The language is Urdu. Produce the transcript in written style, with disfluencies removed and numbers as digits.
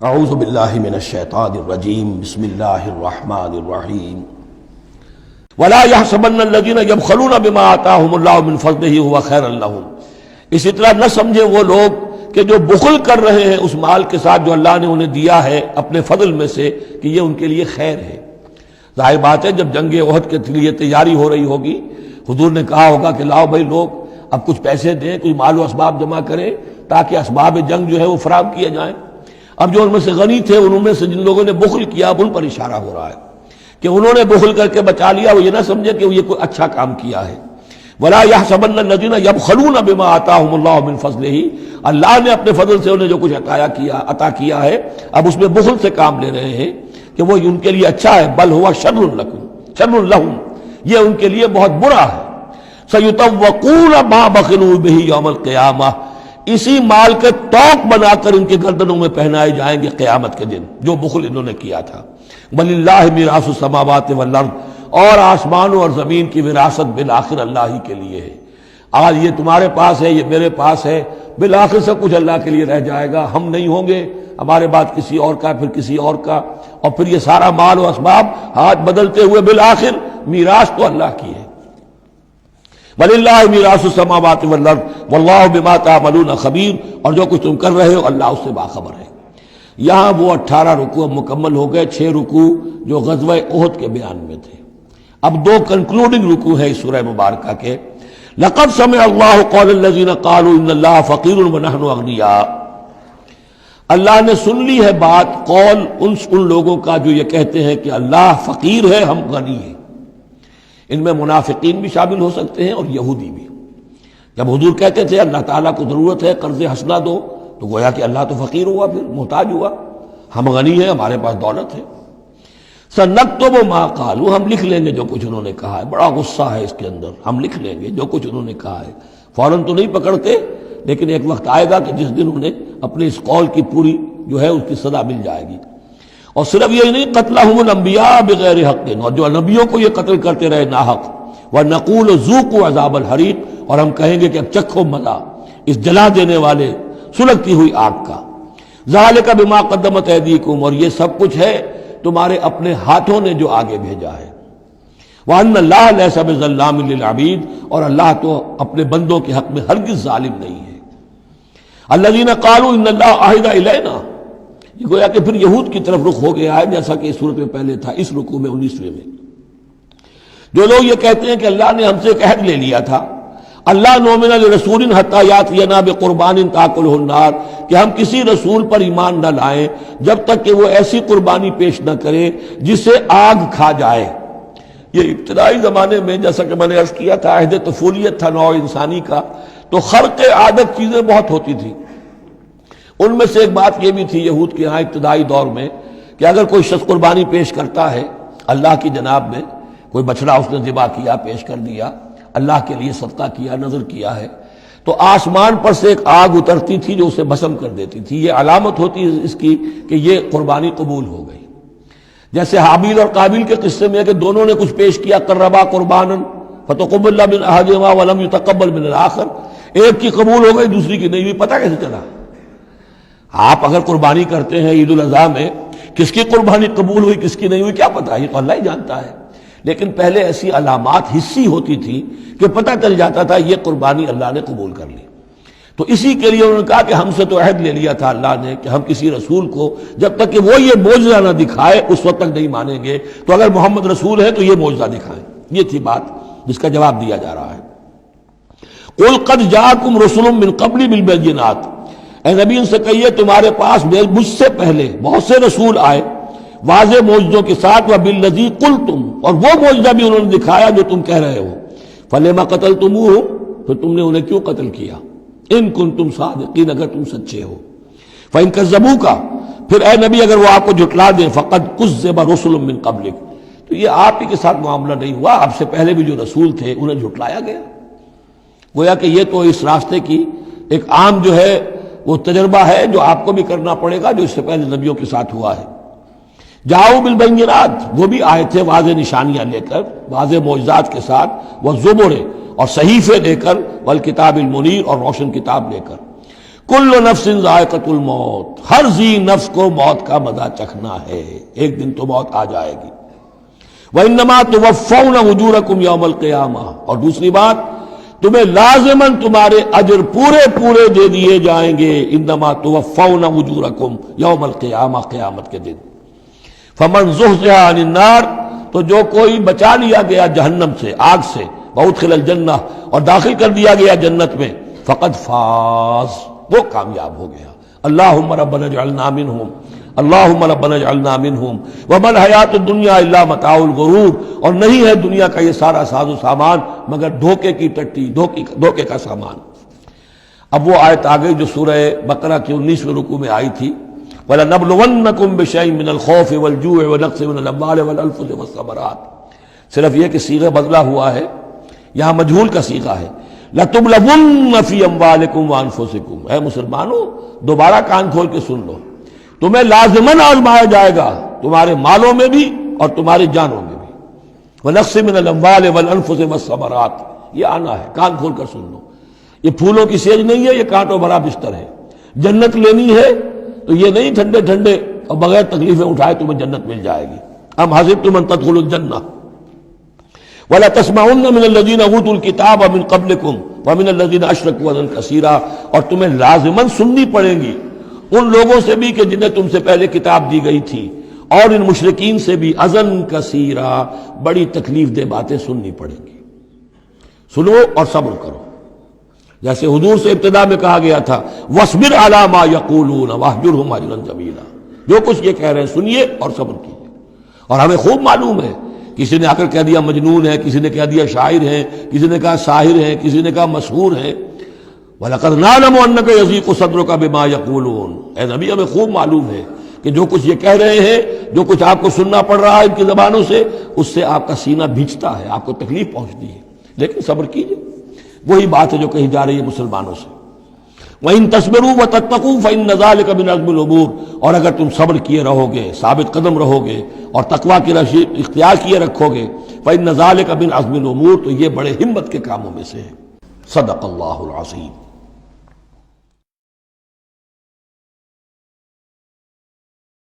اعوذ باللہ من الشیطان الرجیم بسم اللہ الرحمن الرحیم ولا يحسبن الذين يبخلون بما آتاهم الله من فضله هو خيرا لهم، اسی طرح نہ سمجھے وہ لوگ کہ جو بخل کر رہے ہیں اس مال کے ساتھ جو اللہ نے انہیں دیا ہے اپنے فضل میں سے، کہ یہ ان کے لیے خیر ہے۔ ظاہر بات ہے جب جنگ احد کے لیے تیاری ہو رہی ہوگی، حضور نے کہا ہوگا کہ لاؤ بھائی لوگ اب کچھ پیسے دیں، کچھ مال و اسباب جمع کریں تاکہ اسباب جنگ جو ہے وہ فراہم کیے جائیں۔ اب جو ان میں سے غنی تھے انہوں میں سے جن لوگوں نے بخل کیا اب ان پر اشارہ ہو رہا ہے کہ انہوں نے بخل کر کے بچا لیا، وہ یہ نہ سمجھے کہ یہ کوئی اچھا کام کیا ہے۔ وَلَا يَحْسَبَنَّ الَّذِينَ يَبْخَلُونَ بِمَا آتَاهُمُ اللَّهُ مِنْ فَضْلِهِ، اللہ نے اپنے فضل سے انہیں جو کچھ عطا کیا ہے اب اس میں بخل سے کام لے رہے ہیں کہ وہ ان کے لیے اچھا ہے، بل هو شر لهم، یہ ان کے لیے بہت برا ہے۔ سَيُطَوَّقُونَ مَا بَخِلُوا بِهِ يَوْمَ الْقِيَامَةِ، اسی مال کے توق بنا کر ان کے گردنوں میں پہنائے جائیں گے قیامت کے دن جو بخل انہوں نے کیا تھا۔ وَلِلَّهِ مِيرَاثُ السَّمَاوَاتِ وَالْأَرْضِ، اور آسمانوں اور زمین کی وراثت بالآخر اللہ ہی کے لیے ہے۔ آج یہ تمہارے پاس ہے، یہ میرے پاس ہے، بالآخر سب کچھ اللہ کے لیے رہ جائے گا، ہم نہیں ہوں گے، ہمارے بعد کسی اور کا، پھر کسی اور کا، اور پھر یہ سارا مال و اسباب ہاتھ بدلتے ہوئے بالآخر میراث تو اللہ کی ہے۔ وَلِلَّهِ مِيرَاثُ السَّمَاوَاتِ وَالْأَرْضِ وَاللَّهُ بِمَا تَعْمَلُونَ خَبِيرٌ، اور جو کچھ تم کر رہے ہو اللہ اس سے باخبر ہے۔ یہاں وہ 18 رکوع مکمل ہو گئے، 6 رکوع جو غزوہ احد کے بیان میں تھے۔ اب 2 کنکلوڈنگ رکوع ہے اس سورہ مبارکہ کے۔ لَقَدْ سَمِعَ اللَّهُ قَوْلَ الَّذِينَ قَالُوا إِنَّ اللَّهَ فَقِيرٌ وَنَحْنُ أَغْنِيَاءُ، اللہ نے سن لی ہے بات، قول ان لوگوں کا جو یہ کہتے ہیں کہ اللہ فقیر ہے ہم غنی ہیں۔ ان میں منافقین بھی شامل ہو سکتے ہیں اور یہودی بھی۔ جب حضور کہتے تھے اللہ تعالیٰ کو ضرورت ہے قرض حسنہ دو، تو گویا کہ اللہ تو فقیر ہوا، پھر محتاج ہوا، ہم غنی ہیں، ہمارے پاس دولت ہے۔ سَنَكْتُبُ مَا قَالُوا، ہم لکھ لیں گے جو کچھ انہوں نے کہا ہے۔ بڑا غصہ ہے اس کے اندر، ہم لکھ لیں گے جو کچھ انہوں نے کہا ہے۔ فوراً تو نہیں پکڑتے، لیکن ایک وقت آئے گا کہ جس دن انہیں اپنے اس قول کی پوری جو ہے اس کی سزا مل جائے گی۔ اور صرف یہی نہیں، قتلہم الانبیاء بغیر حق، اور جو نبیوں کو یہ قتل کرتے رہے ناحق، وَنَقُولُ ذُوقُوا عَذَابَ الْحَرِيقِ، اور ہم کہیں گے کہ اب چکھو مزہ اس جلا دینے والے سلگتی ہوئی آگ کا۔ ذَلِكَ بِمَا قَدَّمَتْ أَيْدِيكُمْ، اور یہ سب کچھ ہے تمہارے اپنے ہاتھوں نے جو آگے بھیجا ہے۔ وَأَنَّ اللَّهَ لَيْسَ بِظَلَّامٍ لِّلْعَبِيدِ، اور اللہ تو اپنے بندوں کے حق میں ہرگز ظالم نہیں ہے۔ الَّذِينَ قَالُوا إِنَّ اللَّهَ عَهِدَ إِلَيْنَا، یہ گویا کہ پھر یہود کی طرف رخ ہو گیا ہے، جیسا کہ اس صورت میں پہلے تھا، اس رکوع میں 19ویں میں۔ جو لوگ یہ کہتے ہیں کہ اللہ نے ہم سے ایک عہد لے لیا تھا، اللہ نؤمن لرسول حتی یاتینا بقربان تاکلہ النار، کہ ہم کسی رسول پر ایمان نہ لائیں جب تک کہ وہ ایسی قربانی پیش نہ کرے جسے آگ کھا جائے۔ یہ ابتدائی زمانے میں جیسا کہ میں نے عرض کیا تھا، عہد طفولیت تھا نوع انسانی کا، تو خرق عادت چیزیں بہت ہوتی تھی۔ ان میں سے ایک بات یہ بھی تھی یہود کے ہاں ابتدائی دور میں کہ اگر کوئی شخص قربانی پیش کرتا ہے اللہ کی جناب میں، کوئی بچڑا اس نے ذبح کیا، پیش کر دیا، اللہ کے لیے صدقہ کیا، نذر کیا ہے، تو آسمان پر سے ایک آگ اترتی تھی جو اسے بھسم کر دیتی تھی۔ یہ علامت ہوتی ہے اس کی کہ یہ قربانی قبول ہو گئی۔ جیسے حابیل اور قابیل کے قصے میں کہ دونوں نے کچھ پیش کیا، قربا قربانا فتقبل من احدہما ولم یتقبل من الآخر، ایک کی قبول ہو گئی دوسری کی نہیں ہوئی، پتہ کیسے چلا؟ آپ اگر قربانی کرتے ہیں عید الاضحیٰ میں، کس کی قربانی قبول ہوئی کس کی نہیں ہوئی کیا پتہ، یہ تو اللہ ہی جانتا ہے۔ لیکن پہلے ایسی علامات حسی ہوتی تھی کہ پتہ چل جاتا تھا یہ قربانی اللہ نے قبول کر لی۔ تو اسی کے لیے انہوں نے کہا کہ ہم سے تو عہد لے لیا تھا اللہ نے کہ ہم کسی رسول کو جب تک کہ وہ یہ معجزہ نہ دکھائے اس وقت تک نہیں مانیں گے، تو اگر محمد رسول ہے تو یہ معجزہ دکھائیں۔ یہ تھی بات جس کا جواب دیا جا رہا ہے۔ قُلْ قَدْ جَاءَكُمْ رُسُلٌ مِّن قَبْلِ بِالْبَيِّنَاتِ، اے نبی ان سے کہیے تمہارے پاس مجھ سے پہلے بہت سے رسول آئے واضح معجزوں کے ساتھ، وَبِالَّذِي قُلْتُمْ، اور وہ معجزہ بھی انہوں نے دکھایا جو تم کہہ رہے ہو۔ فَلِمَ قَتَلْتُمُوهُمْ، پھر تم نے انہیں کیوں قتل کیا؟ إِن كُنتُمْ صَادِقِينَ، اگر تم سچے ہو۔ فَإِن كَذَّبُوكَ، پھر اے نبی اگر وہ آپ کو جھٹلا دیں، فَقَدْ كُذِّبَ رُسُلٌ مِّن قَبْلِكَ، تو یہ آپ ہی کے ساتھ معاملہ نہیں ہوا، آپ سے پہلے بھی جو رسول تھے انہیں جھٹلایا گیا۔ گویا کہ یہ تو اس راستے کی ایک عام جو ہے وہ تجربہ ہے جو آپ کو بھی کرنا پڑے گا جو اس سے پہلے نبیوں کے ساتھ ہوا ہے۔ جاؤ بالبینات، وہ بھی آئے تھے واضح نشانیاں لے کر، واضح معجزات کے ساتھ، وہ زبر اور صحیفے لے کر، والکتاب المنیر اور روشن کتاب لے کر۔ کل نفس ذائقۃ الموت، ہر ذی نفس کو موت کا مزہ چکھنا ہے، ایک دن تو موت آ جائے گی۔ وَإِنَّمَا تُوَفَّوْنَ أُجُورَكُمْ يَوْمَ الْقِيَامَةِ، اور دوسری بات، تمہیں لازماً تمہارے اجر پورے پورے دے دیے جائیں گے۔ انما توفون اجورکم یوم القیامہ، قیامت کے دن۔ فمن زحزح عن النار، تو جو کوئی بچا لیا گیا جہنم سے، آگ سے، وادخل الجنہ، اور داخل کر دیا گیا جنت میں، فقد فاز، وہ کامیاب ہو گیا۔ اللہم ربنا اجعلنا منہم، اللہم ربنا اجعلنا منہم، وما الحیات الدنیا الا متاع الغرور، اور نہیں ہے دنیا کا یہ سارا ساز و سامان مگر دھوکے کی ٹٹی، دھوکے کا سامان۔ اب وہ آیت آ گئی جو سورہ بقرہ کے 19ویں رکوع میں آئی تھی، وَلَنَبْلُوَنَّكُمْ بِشَيْءٍ مِّنَ الْخَوْفِ وَالْجُوعِ وَنَقْصٍ مِّنَ الْأَمْوَالِ وَالْأَنفُسِ وَالثَّمَرَاتِ، صرف یہ کہ صیغہ بدلا ہوا ہے، یہاں مجہول کا صیغہ ہے۔ لَتُبْلَوُنَّ فِي أَمْوَالِكُمْ وَأَنفُسِكُمْ، اے مسلمانوں دوبارہ کان کھول کے سن لو، تمہیں لازماً آزمایا جائے گا، تمہارے مالوں میں بھی اور تمہاری جانوں میں بھی۔ وَنَقْصٍ مِّنَ الْأَمْوَالِ وَالْأَنفُسِ وَالثَّمَرَاتِ، یہ آنا ہے، کان کھول کر سن لو۔ یہ پھولوں کی سیج نہیں ہے، یہ کانٹوں بھرا بستر ہے۔ جنت لینی ہے تو یہ نہیں ٹھنڈے ٹھنڈے اور بغیر تکلیفیں اٹھائے تمہیں جنت مل جائے گی۔ ام حسبتم ان تدخلوا الجنہ ولا تسمعن من الذين اوتوا الكتاب من قبلكم ومن الذين اشركوا اذى كثيرا، اور تمہیں لازماً سننی پڑے گی ان لوگوں سے بھی کہ جنہیں تم سے پہلے کتاب دی گئی تھی، اور ان مشرکین سے بھی اذًا کثیرا، بڑی تکلیف دہ باتیں سننی پڑیں گی۔ سنو اور صبر کرو، جیسے حضور سے ابتدا میں کہا گیا تھا وَاصْبِرْ عَلَىٰ مَا يَقُولُونَ وَاهْجُرْهُمْ هَجْرًا جَمِيلًا، جو کچھ یہ کہہ رہے ہیں سنیے اور صبر کیجیے۔ اور ہمیں خوب معلوم ہے، کسی نے آ کر کہہ دیا مجنون ہے، کسی نے کہہ دیا شاعر ہے، کسی نے کہا ساحر ہے، کسی نے کہا مسحور ہے۔ وَلَقَدْ نَعْلَمُ أَنَّكَ يَضِيقُ صَدْرُكَ بِمَا يَقُولُونَ، اے نبی ہمیں خوب معلوم ہے کہ جو کچھ یہ کہہ رہے ہیں، جو کچھ آپ کو سننا پڑ رہا ہے ان کی زبانوں سے، اس سے آپ کا سینہ بھیجتا ہے، آپ کو تکلیف پہنچتی ہے، لیکن صبر کیجیے۔ وہی بات ہے جو کہی جا رہی ہے مسلمانوں سے، وَإِن تَصْبِرُوا وَتَتَّقُوا فَإِنَّ ذَلِكَ مِنْ عَزْمِ الْأُمُورِ، اور اگر تم صبر کیے رہو گے، ثابت قدم رہو گے اور تقویٰ کی راہ اختیار کیے رکھو گے، فَإِنَّ ذَلِكَ مِنْ عَزْمِ الْأُمُورِ، تو یہ بڑے ہمت کے کاموں میں سے ہے۔ صدق اللہ العظیم۔